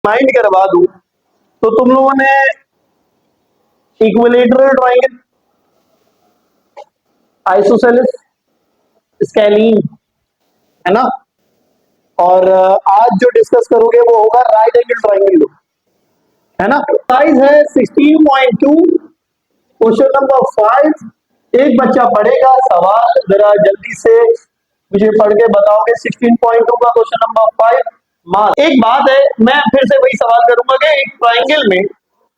Mind करवा दूं तो तुम लोगों ने इक्विलेटरल ट्रायंगल, आइसोसेलेस, स्केलीन, है ना, और आज जो डिस्कस करोगे वो होगा राइट एंगल ट्रायंगल, है ना। साइज है 16.2। Question number 5। एक बच्चा पढ़ेगा सवाल, जरा जल्दी से मुझे पढ़ के बताओगे। 16.2 का क्वेश्चन नंबर 5 मास। एक बात है, मैं फिर से वही सवाल करूंगा कि एक ट्रायंगल में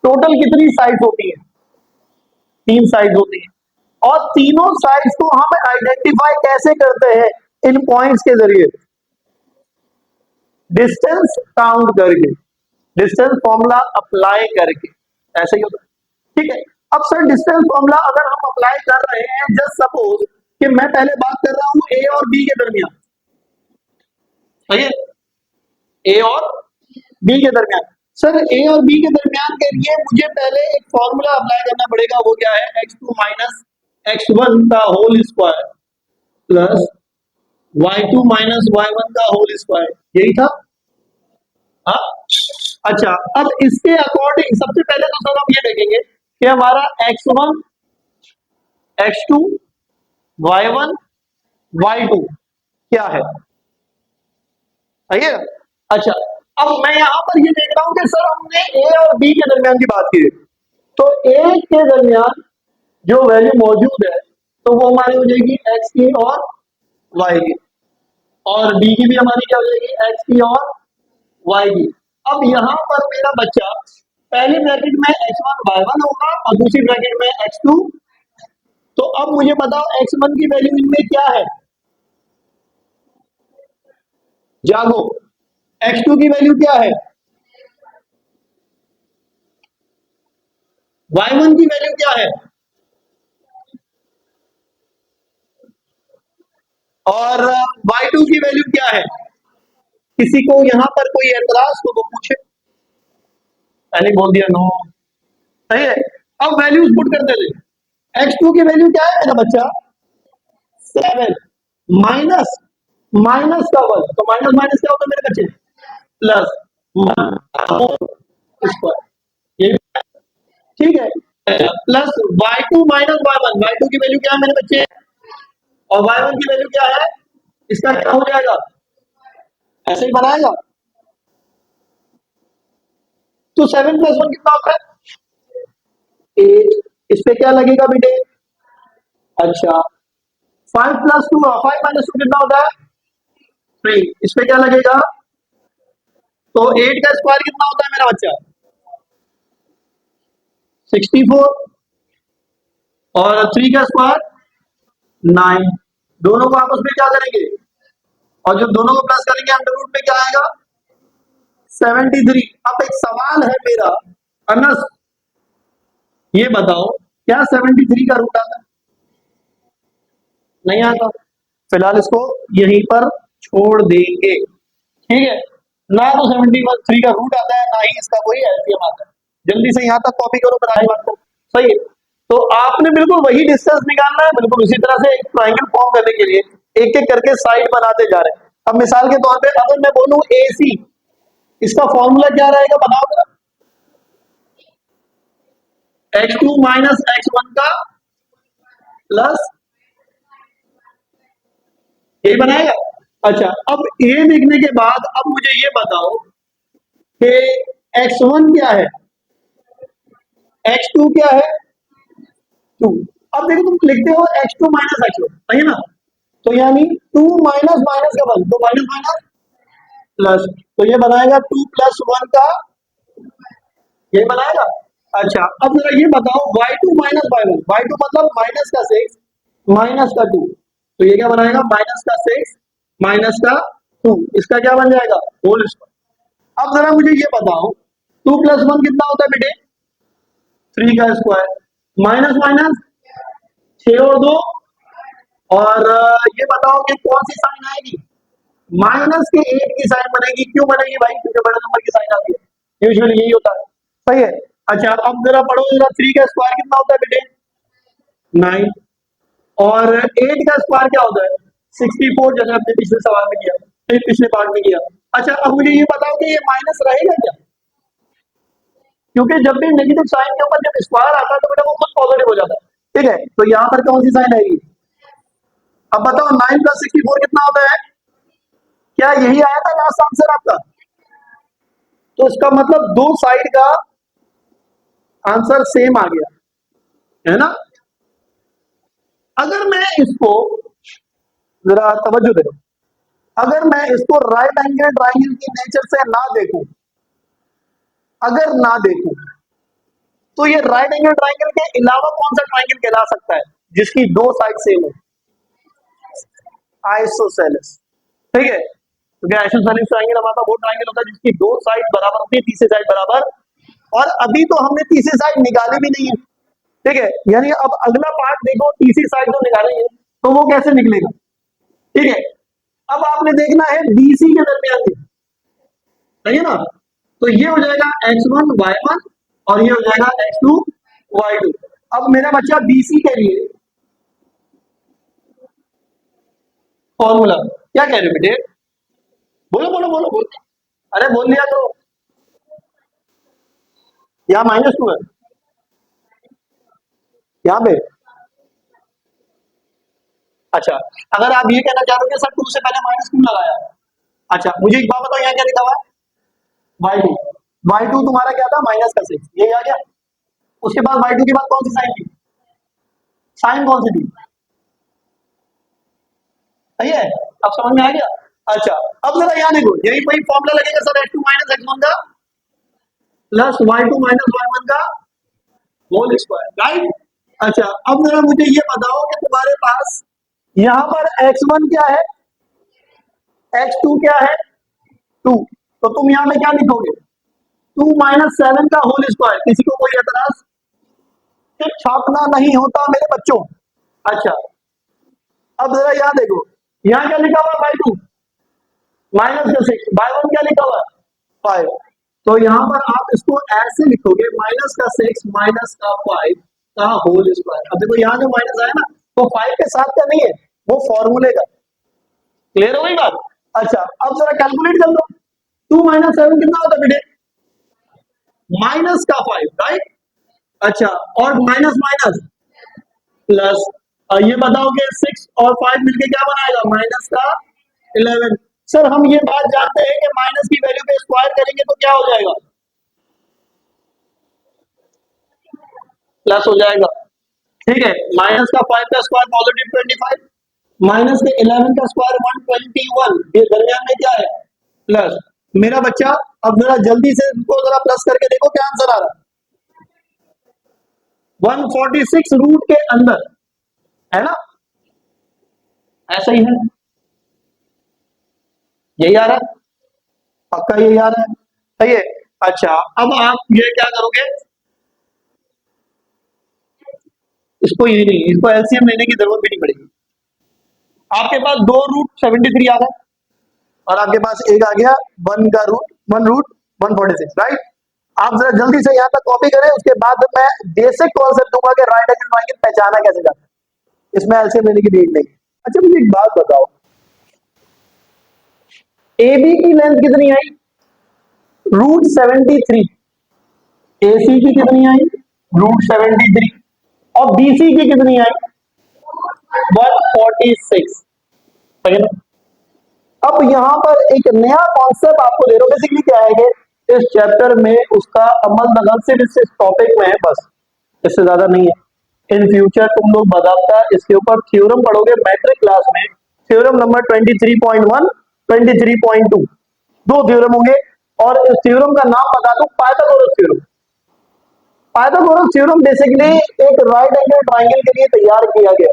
टोटल कितनी साइड होती है? 3 साइड होती है, और तीनों साइड्स को हम आइडेंटिफाई कैसे करते हैं? इन पॉइंट्स के जरिए, डिस्टेंस काउंट करके, डिस्टेंस फॉर्मूला अप्लाई करके, ऐसे ही होता है। ठीक है, अब सर डिस्टेंस फॉर्मूला अगर हम अप्लाई कर रहे हैं, जस्ट सपोज कि मैं पहले बात कर रहा हूं ए और बी के दरमियान, सही है, ए और बी के दरमियान। सर ए और बी के दरमियान के लिए मुझे पहले एक फॉर्मूला अप्लाई करना पड़ेगा, वो क्या है? x2 माइनस x1 का whole square plus y2 minus y1 का होल स्क्वायर, यही था। हाँ, अच्छा, अब इसके अकॉर्डिंग सबसे पहले तो सर हम ये देखेंगे कि हमारा x1, x2, y1, y2 क्या है, सही है। अच्छा, अब मैं यहां पर ये देख रहा हूं कि सर हमने ए और बी के दरमियान की बात की है, तो ए के दरमियान जो वैल्यू मौजूद है तो वो हमारी हो जाएगी एक्स की और वाई की, और बी की भी हमारी क्या हो जाएगी? एक्स की और वाई की। अब यहां पर मेरा बच्चा पहली ब्रैकेट में x1 y1 होगा और दूसरी ब्रैकेट में x2। तो अब मुझे बताओ x1 की वैल्यू इनमें क्या है? जागो, x2 की वैल्यू क्या है? y1 की वैल्यू क्या है? और y2 की वैल्यू क्या है? किसी को यहां पर कोई एतराज तो वो पूछे। पहले बोल दिया नो, सही है। अब वैल्यूज पुट करते थे। x2 की वैल्यू क्या है मेरा बच्चा? 7 माइनस माइनस का 1, तो माइनस माइनस क्या होगा मेरे बच्चे? प्लस स्क्वायर, ये ठीक है। Plus y2 minus y1, y2 की वैल्यू क्या है मेरे बच्चे? और y1 की वैल्यू क्या है? इसका क्या हो जाएगा? ऐसे ही बनाएगा। तो 7 प्लस 1 कितना होता है? 8। इस पे क्या लगेगा बेटे? अच्छा, 5 प्लस 2, 5 माइनस 2 कितना होता है? 3। इस पे क्या लगेगा? तो 8 का स्क्वायर कितना होता है मेरा बच्चा? 64, और 3 का स्क्वायर 9। दोनों को आपस में क्या करेंगे? और जब दोनों को प्लस करेंगे अंडर रूट में क्या आएगा? 73। अब एक सवाल है मेरा, अनस, ये बताओ क्या 73 का रूट आता है? नहीं आता। फिलहाल इसको यहीं पर छोड़ देंगे, ठीक है। ना तो 73 का रूट आता है, ना ही इसका कोई एलसीएम आता है। जल्दी से यहां तक कॉपी करो, फिर आगे बात करो, सही है। तो आपने बिल्कुल वही डिस्टेंस निकालना है, बिल्कुल उसी तरह से एक ट्रायंगल फॉर्म करने के लिए एक एक करके साइड बनाते जा रहे हैं। अब मिसाल के तौर पे अगर मैं बोलूं AC, इसका फॉर्मूला क्या रहेगा बताओ जरा? x2 माइनस x1 का प्लस, यही बनाएगा। अच्छा, अब ये देखने के बाद अब मुझे ये बताओ कि x1 क्या है, x2 क्या है? 2। अब देखो तुम लिखते हो x2 माइनस x1, सही है ना? तो यानी 2 माइनस माइनस का 1, तो माइनस माइनस प्लस, तो ये बनाएगा 2 प्लस 1 का, ये बनाएगा। अच्छा, अब जरा ये बताओ y2 माइनस y1, y2 मतलब माइनस का 6 माइनस का 2, तो ये क्या बनाएगा? माइनस का 6 माइनस का 2, इसका क्या बन जाएगा? Whole square. अब जरा मुझे ये बताओ 2 प्लस 1 कितना होता है बेटे? 3 का स्क्वायर, माइनस माइनस 6 और 2, और ये बताओ कि कौन सी साइन आएगी? माइनस के 8 की साइन बनेगी। क्यों बनेगी भाई? क्योंकि बड़े नंबर की साइन आती है, यूजुअली यही होता है, सही है। अच्छा, अब जरा पढ़ो जरा, 3 का स्क्वायर कितना होता है बेटे? 9, और 8 का स्क्वायर क्या होता है? 64, जैसे हमने पिछले सवाल में किया, पिछले पार्ट में किया। अच्छा, अब मुझे ये बताओ कि ये माइनस रहेगा क्या? क्योंकि जब भी नेगेटिव साइन के ऊपर जब स्क्वायर आता है तो बेटा वो खुद पॉजिटिव हो जाता है। ठीक है, तो यहाँ पर कौन सी साइन आएगी? अब बताओ 9 + 64 कितना होता है? क्या यही आया था लास्ट आंसर आपका? तो इसका मतलब दो साइड का आंसर सेम आ गया, है ना? अगर मैं इसको जरा तवज्जो दे, अगर मैं इसको राइट एंगल ट्राइंगल की नेचर से ना देखूं, अगर ना देखूं, तो ये राइट एंगल ट्राइंगल के अलावा कौन सा ट्राइंगल कहला सकता है जिसकी दो साइड सेम हो? आइसोसेलेस। ठीक है, क्योंकि आइसोसेलेस ट्राइंगल हमारा वो ट्राइंगल होता है जिसकी दो साइड बराबर होती है, तीसरी साइड बराबर। और अभी तो हमने तीसरी साइड निकाली भी नहीं है। ठीक है, यानी अब अगला पार्ट देखो, तीसरी साइड जो निकालेंगे तो वो कैसे निकलेगा। ठीक है, अब आपने देखना है बीसी के दरमियान में, सही है ना? तो ये हो जाएगा x1 y1 और ये हो जाएगा x2 y2। अब मेरा बच्चा बीसी के लिए फॉर्मूला क्या कह रहे हो बेटे? बोलो बोलो बोलो बोलो, अरे बोल दिया तो। यहाँ -2 है, यहाँ पे। अच्छा, अगर आप ये कहना चाह रहे हो कि सर 2 से पहले माइनस क्यों लगाया? अच्छा, मुझे एक बात बताओ, यहाँ क्या लिखा हुआ है? y2। y2 तुम्हारा क्या था? -6, ये आ गया। उसके बाद y2 के बाद कौन सी साइन थी? साइन कौन सी थी? सही है, अब समझ में आ गया। अच्छा, अब जरा यहाँ देखो, यही वही फॉर्मूला लगेगा सर, x2 - x1 का प्लस y2 - y1 का होल स्क्वायर, राइट? अच्छा, अब जरा मुझे ये बताओ कि तुम्हारे पास यहाँ पर x1 क्या है, x2 क्या है? 2। तो तुम यहाँ पे क्या लिखोगे? 2 - 7 का होल स्क्वायर। किसी को कोई एतराज? टिक छापना नहीं होता मेरे बच्चों। अच्छा, अब जरा यहाँ देखो, यहाँ क्या लिखा हुआ है? बाई 2 -6, बाय 1 क्या लिखा हुआ है? 5। तो यहाँ पर आप इसको ऐसे लिखोगे, -6 -5 का होल स्क्वायर। अब देखो यहाँ जो माइनस आया ना, वो 5 के साथ का नहीं है, वो फॉर्मूले का। क्लियर हो गई बात? अच्छा, अब जरा कैलकुलेट कर लो, 2 - 7 कितना होता है बेटे? माइनस का 5, राइट? अच्छा, और माइनस माइनस प्लस, ये बताओ कि 6 और 5 मिलके क्या बनाएगा? माइनस का 11। सर हम ये बात जानते हैं कि माइनस की वैल्यू पे स्क्वायर करेंगे तो क्या हो जाएगा? प्लस हो जाएगा। ठीक है, माइनस का 5 का स्क्वायर +25, माइनस के 11 का स्क्वायर 121, ये दरमियान में क्या है? प्लस। मेरा बच्चा अब जरा जल्दी से इसको जरा प्लस करके देखो क्या आंसर आ रहा है। 146 रूट के अंदर, है ना? ऐसा ही है, यही आ रहा है, पक्का यही आ रहा है, सही है। अच्छा, अब आप ये क्या करोगे, इसको ये नहीं, इसको एलसीएम लेने की जरूरत भी नहीं पड़ेगी। आपके पास 2√73 आ गया और आपके पास एक आ गया 1√146, राइट? आप जरा जल्दी से यहाँ तक कॉपी करें, उसके बाद मैं बेसिक कॉन्सेप्ट दूंगा कि राइट एंगल ट्रायंगल पहचाना कैसे जाता है। इसमें एलसीएम लेने की नीड नहीं। अच्छा, मुझे एक बात बताओ, AB की लेंथ कितनी आई? √73। AC की कितनी आई? √73। और BC की कितनी आई? 146। सही है ना? अब यहां पर एक नया कॉन्सेप्ट आपको दे रहा हूं। बेसिकली क्या है कि इस चैप्टर में उसका अमल दखल सिर्फ इस टॉपिक में है, बस, इससे ज्यादा नहीं है। इन फ्यूचर तुम लोग बजाबता इसके ऊपर थ्योरम पढ़ोगे मैट्रिक क्लास में। थ्योरम नंबर 23.1, 23.2, दो थ्योरम होंगे। और इस थ्योरम का नाम बता दूं, Pythagoras theorem. Pythagoras theorem basically एक राइट एंगल ट्रायंगल के लिए तैयार किया गया।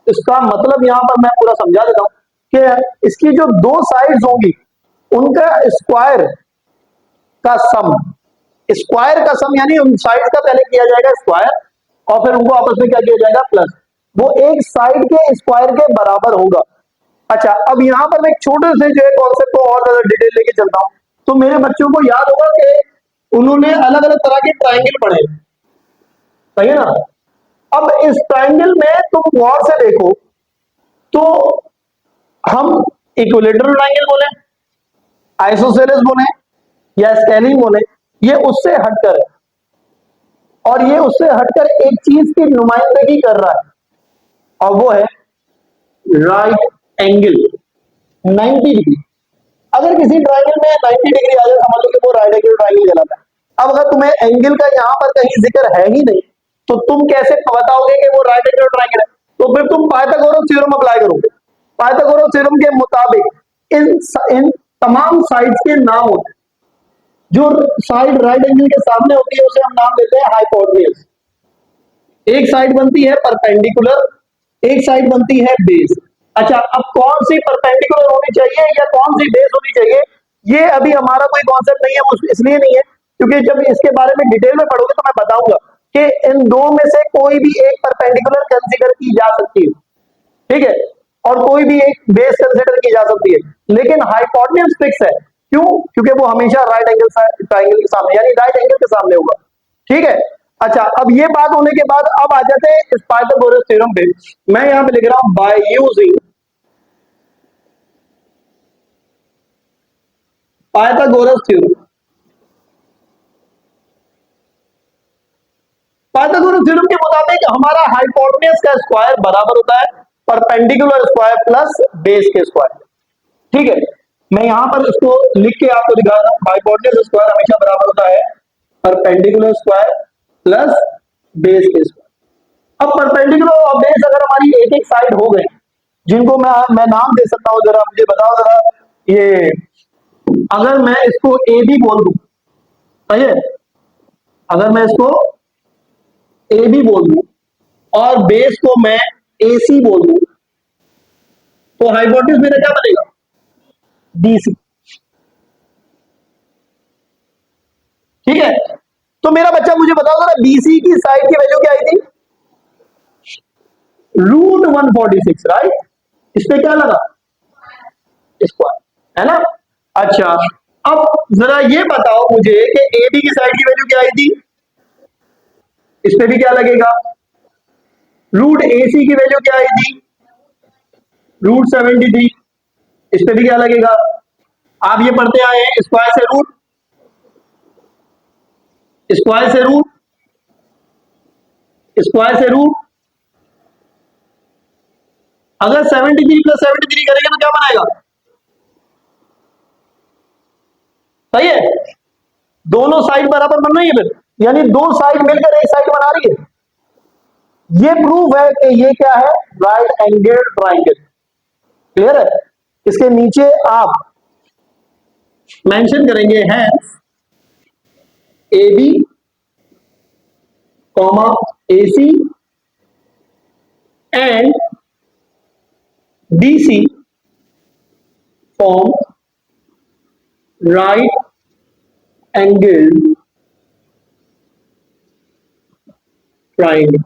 इसका मतलब यहां पर मैं पूरा समझा देता हूं कि इसकी जो दो साइड्स होंगी उनका स्क्वायर का सम, स्क्वायर का सम यानी उन साइड का पहले किया जाएगा स्क्वायर और फिर उनको आपस में क्या किया जाएगा? प्लस। वो एक साइड के स्क्वायर के बराबर होगा। अच्छा, अब यहां पर मैं एक छोटे से जो है कॉन्सेप्ट को और ज्यादा डिटेल लेके चलता हूं, तो मेरे बच्चों को याद होगा कि उन्होंने अलग अलग तरह के ट्रायंगल पढ़े, सही है ना? अब इस ट्रायंगल में तुम गौर से देखो तो हम इक्विलेटरल ट्रायंगल बोले, आइसोसेलेस बोले या स्केलिंग बोले, ये उससे हटकर है, और ये उससे हटकर एक चीज की नुमाइंदगी कर रहा है, और वो है राइट एंगल 90 डिग्री। अगर किसी ट्राइंगल में 90 डिग्री आ जाए, समझ लो कि वो राइट एंगल ट्राइंगल कहलाता है। अब अगर तुम्हें एंगल का यहां पर कहीं जिक्र है ही नहीं, तो तुम कैसे बताओगे कि वो राइट एंगल ट्राइंगल है? तो फिर तुम पाइथागोरस थ्योरम अप्लाई करोगे। पाइथागोरस थ्योरम के मुताबिक इन इन तमाम साइड्स के नाम होते हैं। जो साइड राइट एंगल के सामने होती है उसे हम नाम देते हैं हाइपोटेन्यूज। एक साइड बनती है परपेंडिकुलर, एक साइड बनती है बेस। अच्छा, अब कौन सी परपेंडिकुलर होनी चाहिए या कौन सी बेस होनी चाहिए, ये अभी हमारा कोई कॉन्सेप्ट नहीं है, इसलिए नहीं है क्योंकि जब इसके बारे में डिटेल में पढ़ोगे तो मैं बताऊंगा कि इन दो में से कोई भी एक परपेंडिकुलर कंसीडर की जा सकती है, ठीक है, और कोई भी एक बेस कंसीडर की जा सकती है, लेकिन हाइपोटेन्यूज फिक्स है। क्यों? क्योंकि वो हमेशा राइट एंगल ट्राइंगल के सामने, यानी राइट एंगल के सामने होगा, ठीक है। अच्छा, अब ये बात होने के बाद अब आ जाते हैं इस पाइथागोरस थ्योरम पे। मैं यहां पे लिख रहा हूं by using Pythagoras theorem. Pythagoras theorem के मुताबिक हमारा हाइपोटेन्यूज का स्क्वायर बराबर होता है परपेंडिकुलर स्क्वायर प्लस बेस के स्क्वायर, ठीक है। मैं यहां पर इसको लिख के आपको दिखा रहा हूं, हाइपोटेन्यूज स्क्वायर हमेशा बराबर होता है परपेंडिकुलर स्क्वायर प्लस बेस के स्क्वायर। अब परपेंडिकुलर और बेस अगर हमारी एक एक साइड हो गई, जिनको मैं नाम दे सकता हूं, जरा मुझे बताओ जरा। ये अगर मैं इसको ए बी बोल दूं, सही है, अगर मैं इसको ए बी बोल दूं और बेस को मैं ए सी बोल दूं, तो हाइपोटेन्यूज मेरा क्या बनेगा? डी सी, ठीक है। तो मेरा बच्चा मुझे बताओ जरा, बीसी की साइड की वैल्यू क्या आई थी? √146, राइट। इस पे क्या लगा? स्क्वायर, है ना। अच्छा, अब जरा ये बताओ मुझे कि ए बी की साइड की वैल्यू क्या आई थी? इस पे भी क्या लगेगा? रूट ए सी की वैल्यू क्या आई थी? √73। इस पे भी क्या लगेगा? आप ये पढ़ते आए हैं, स्क्वायर से रूट, स्क्वायर से रूट, स्क्वायर से रूट। अगर 73 + 73 करेंगे तो क्या बनाएगा? सही है, दोनों साइड बराबर बन रही है फिर, यानी दो साइड मिलकर एक साइड बना रही है। ये प्रूफ है कि ये क्या है? Right angle triangle. क्लियर है? इसके नीचे आप मेंशन करेंगे हैं A B comma A C and D C form right angle triangle.